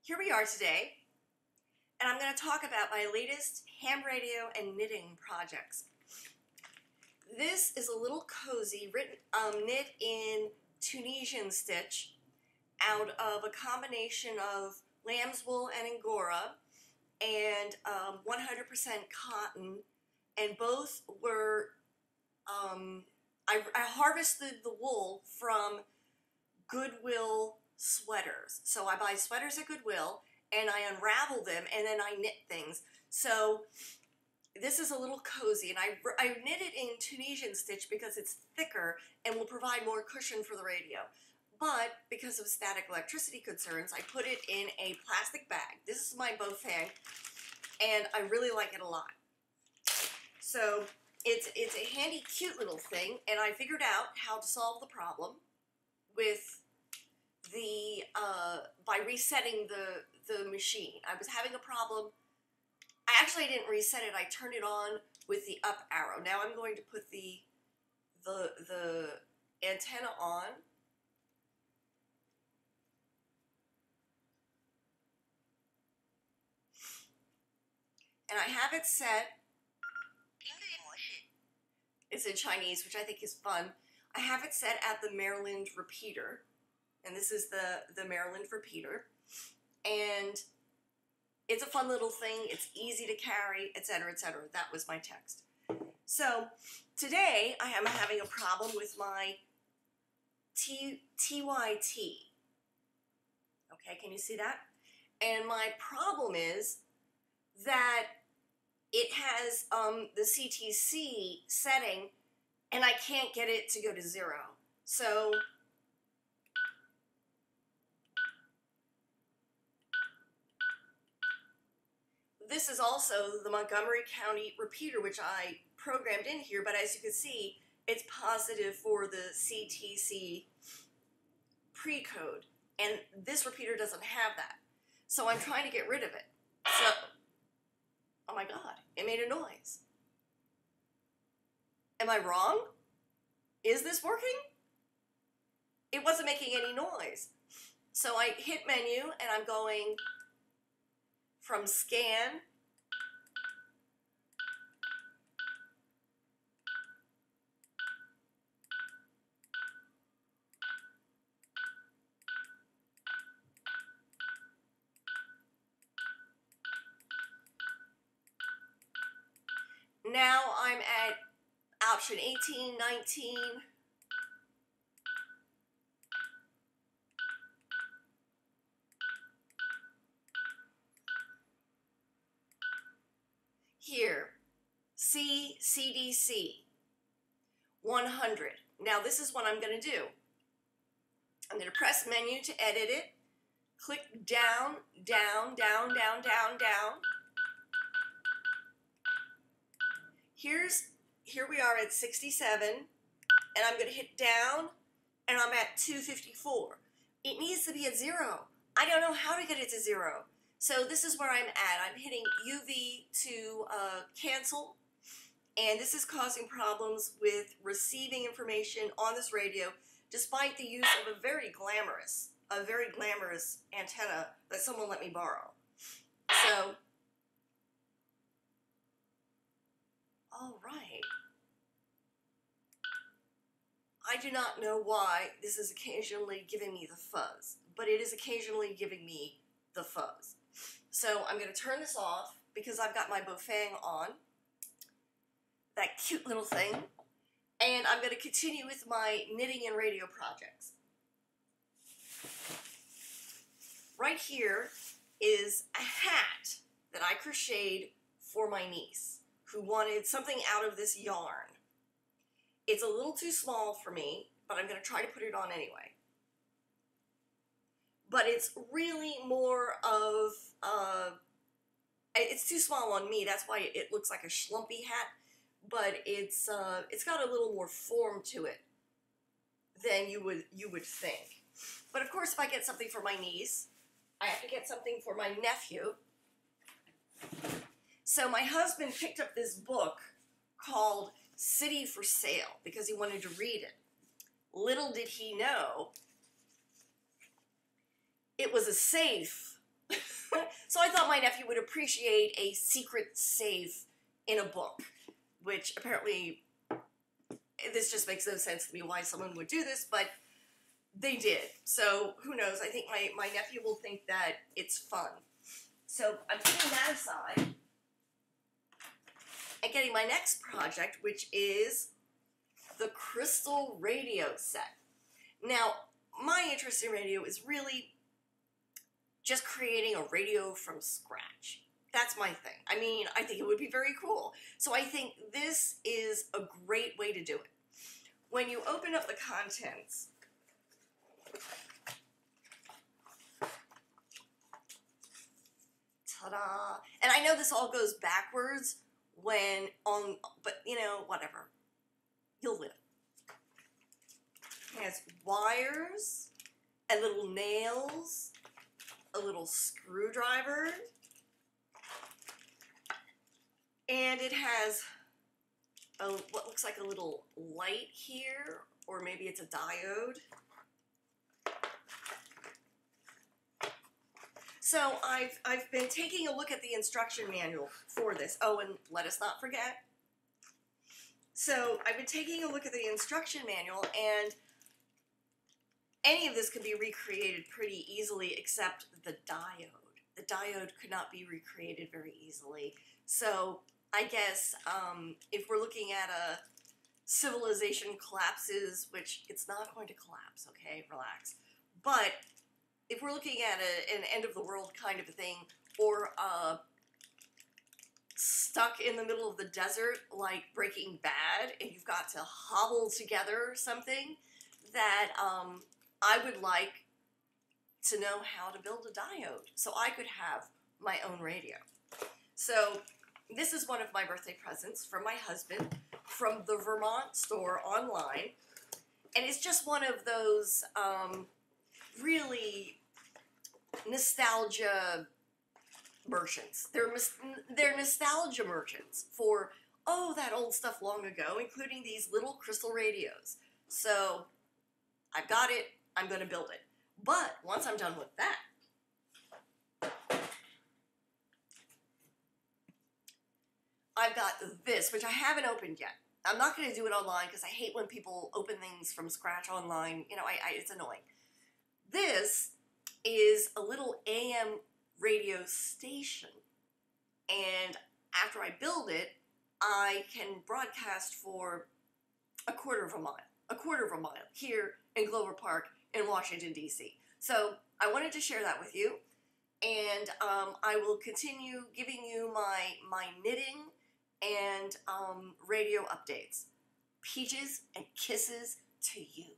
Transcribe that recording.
Here we are today, and I'm going to talk about my latest ham radio and knitting projects. This is a little cozy knit in Tunisian stitch out of a combination of lamb's wool and angora and 100% cotton, and both were, I harvested the wool from Goodwill sweaters. So I buy sweaters at Goodwill and I unravel them and then I knit things. So this is a little cozy, and I knit it in Tunisian stitch because it's thicker and will provide more cushion for the radio. But because of static electricity concerns, I put it in a plastic bag. This is my bouffant, and I really like it a lot. So it's a handy, cute little thing, and I figured out how to solve the problem with by resetting the machine. I was having a problem. I didn't reset it. I turned it on with the up arrow. Now I'm going to put the antenna on. And I have it set. It's in Chinese, which I think is fun. I have it set at the Maryland repeater. And this is the Maryland repeater. And it's a fun little thing. It's easy to carry, etc., etc. That was my text. So today I am having a problem with my TYT. Okay, can you see that? And my problem is that it has the CTC setting, and I can't get it to go to 0. So this is also the Montgomery County repeater, which I programmed in here, but as you can see, it's positive for the CTC pre-code, and this repeater doesn't have that. So I'm trying to get rid of it. So, oh my God, it made a noise. Am I wrong? Is this working? It wasn't making any noise. So I hit menu, and I'm going from scan now I'm at option 18, 19. Here, CTCSS 100. Now this is what I'm going to do. I'm going to press menu to edit it. Click down, down, down, down, down, down. Here we are at 67, and I'm going to hit down, and I'm at 254. It needs to be at 0. I don't know how to get it to 0. So this is where I'm at. I'm hitting UV to cancel, and this is causing problems with receiving information on this radio, despite the use of a very glamorous antenna that someone let me borrow. So, all right. I do not know why this is occasionally giving me the fuzz, but it is occasionally giving me the fuzz. So I'm going to turn this off because I've got my bouffant on, that cute little thing, and I'm going to continue with my knitting and radio projects. Right here is a hat that I crocheted for my niece, who wanted something out of this yarn. It's a little too small for me, but I'm going to try to put it on anyway. But it's really more of, it's too small on me, that's why it looks like a schlumpy hat, but it's got a little more form to it than you would think. But of course, if I get something for my niece, I have to get something for my nephew. So my husband picked up this book called City for Sale because he wanted to read it. Little did he know it was a safe So I thought my nephew would appreciate a secret safe in a book, which apparently, this just makes no sense to me why someone would do this, but they did. So who knows? I think my nephew will think that it's fun. So I'm putting that aside and getting my next project, which is the crystal radio set. Now, my interest in radio is really just creating a radio from scratch. That's my thing. I mean, I think it would be very cool. So I think this is a great way to do it. When you open up the contents, ta-da! And I know this all goes backwards but you know, whatever. You'll live. It has wires and little nails, a little screwdriver, and it has what looks like a little light here, or maybe it's a diode. So I've been taking a look at the instruction manual for this. Oh, and let us not forget. So I've been taking a look at the instruction manual, and any of this can be recreated pretty easily except the diode. The diode could not be recreated very easily. So I guess if we're looking at a civilization collapses, which it's not going to collapse, okay, relax. But if we're looking at an end of the world kind of a thing, or stuck in the middle of the desert like Breaking Bad, and you've got to hobble together something, that I would like to know how to build a diode so I could have my own radio. So this is one of my birthday presents from my husband from the Vermont store online, and it's just one of those really nostalgia merchants. They're nostalgia merchants for, oh, that old stuff long ago, including these little crystal radios. So I've got it. I'm going to build it. But once I'm done with that, I've got this, which I haven't opened yet. I'm not going to do it online because I hate when people open things from scratch online. You know, it's annoying. This is a little AM radio station, and after I build it, I can broadcast for a quarter of a mile here in Glover Park in Washington, D.C. So I wanted to share that with you, and I will continue giving you my knitting and radio updates. Peaches and kisses to you.